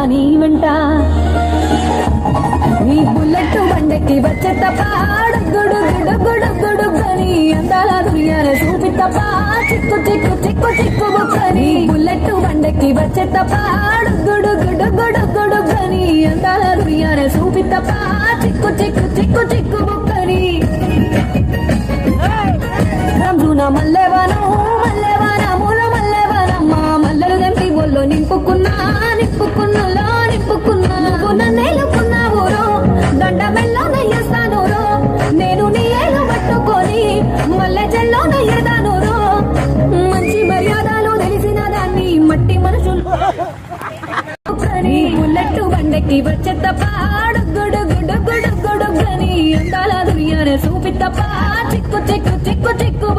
నీ వెంట నీ బుల్లెట్ బండెక్కి వచ్చే తప్ప గుడు గుడు గుడు గుడు గని అందాల దునియానే చూపి తప్ప చిక్కు చిక్కు చిక్కు చిక్కు బుక్కని బుల్లెట్ బండెక్కి వచ్చే తప్ప గుడు గుడు గుడు గుడు గని అందాల దునియానే చూపి తప్ప చిక్కు చిక్కు చిక్కు చిక్కు బుక్కని రంజున మల్లెవనం మల్లెవన మూల మల్లెవనమ్మ మల్లెలు గంటి ఒళ్ళో నింపుకున్నా నింపుకున్నలో నింపుకున్నా నువ్వు నన్నేలుకున్నావు రో దండ మెల్లో నయ్యేస్తాను రో నేను నీ ఏలు పట్టుకొని మల్లె చెల్లో నయ్యేదాను రో మంచి మర్యాదలు తెలిసిన దాన్ని మట్టి మనుషులు బుల్లెట్టు బండెక్కి వచ్చే తప్ప గుడు గుడు గుడు గుడు గని అందాల దునియానే చూపి తప్ప చిక్కు చిక్కు చిక్కు చిక్కు